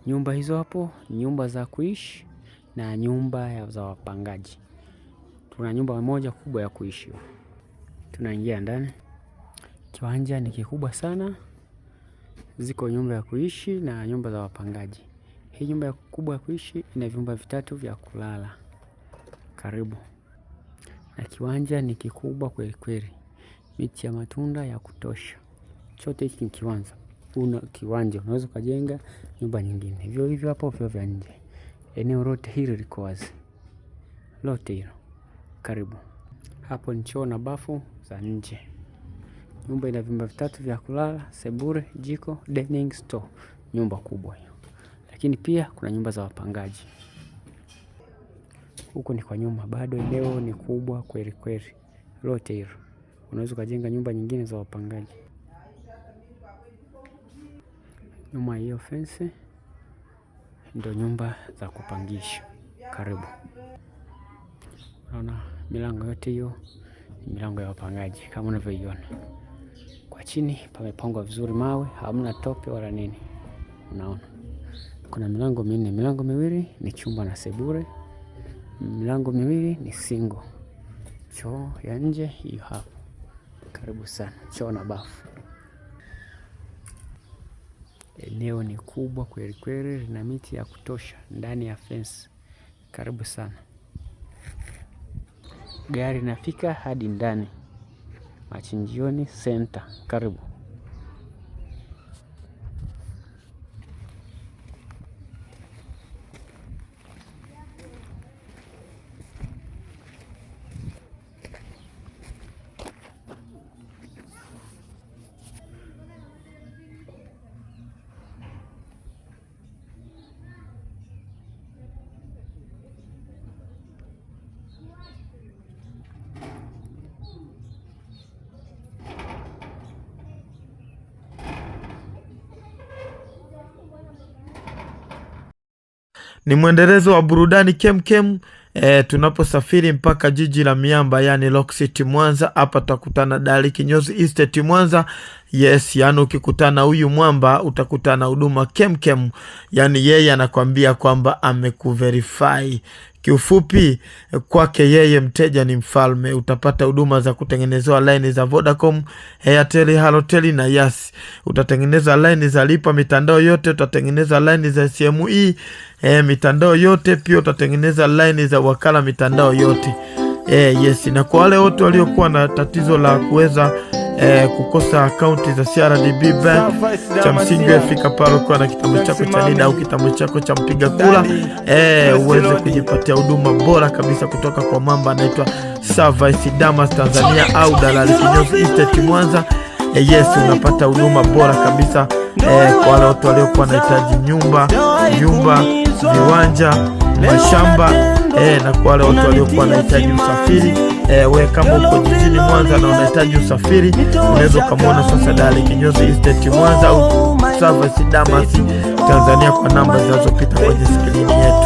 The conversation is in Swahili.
Nyumba hizo hapo, nyumba za kuishi na nyumba za wapangaji. Tuna nyumba moja kubwa ya kuishi. Tunaingia ndani. Kiwanja ni kikubwa sana. Ziko nyumba ya kuishi na nyumba za wapangaji. Hii nyumba kubwa ya kuishi ina vyumba 3 vya kulala. Karibu. Na kiwanja ni kikubwa kweli kweli. Miti ya matunda ya kutosha. Chote hiki ni kiwanja. Kiwanja unaweza kujenga nyumba nyingine. Hivyo hivyo hapo vya nje. Eneo lote hili liko wazi. Lote hilo. Karibu. Hapo ni choo na bafu za nje. Nyumba ina vyumba 3 vya kulala, sebule, jiko, dining, store. Nyumba kubwa hiyo. Lakini pia kuna nyumba za wapangaji. Huko ni kwa nyuma, bado eneo ni kubwa kweli kweli. Lote hilo. Unaweza kujenga nyumba nyingine za wapangaji. Nyuma hiyo fence ndio nyumba za kupangisha. Karibu. Unaona milango yote hiyo ni milango ya wapangaji kama unavyoiona. Kwa chini pamepangwa vizuri mawe, hamna tope wala nini. Unaona. Kuna milango minne, milango miwili ni chumba na sebule. Milango miwili ni single. Choo ya nje hiyo hapo. Karibu sana. Choo na bafu. Eneo ni kubwa kweli kweli, lina miti ya kutosha ndani ya fence. Karibu sana. Gari nafika hadi ndani. Machinjioni center. Karibu. Ni mwendelezo wa burudani kemkem. Tunaposafiri mpaka jiji la miamba, yani Rock City Mwanza. Hapa tutakutana Dali Kinyozi Estate Mwanza. Yes, yani ukikutana huyu mwamba utakutana huduma kemkem. Yani yeye anakuambia kwamba amekuverify. Kiufupi kwake yeye mteja ni mfalme. Utapata huduma za kutengenezewa line za Vodacom, Airtel, Halotel na Yas. Utatengeneza line za lipa mitandao yote, utatengeneza line za CME mitandao yote, pia utatengeneza line za wakala mitandao yote. Yes, na kwa wale wote waliokuwa na tatizo la kuweza kukosa akaunti za CRDB Bank, cha msingi fika pale kwa na kitambulisho chako cha NIDA au kitambulisho chako cha mpiga kura, uweze kujipatia huduma bora kabisa kutoka kwa mamba anaitwa Service Damas Tanzania au Dalali Kinyozi Estate Mwanza. Yes, unapata huduma bora kabisa kwa wale watu waliokuwa wanahitaji nyumba, viwanja, mashamba, na kwa wale watu waliokuwa wanahitaji usafiri. Wewe kama uko jijini Mwanza na unahitaji usafiri, unaweza kumuona sasa Dali Kinyozi Estate Mwanza au Service Damas Tanzania kwa namba zinazopita kwenye skrini yetu.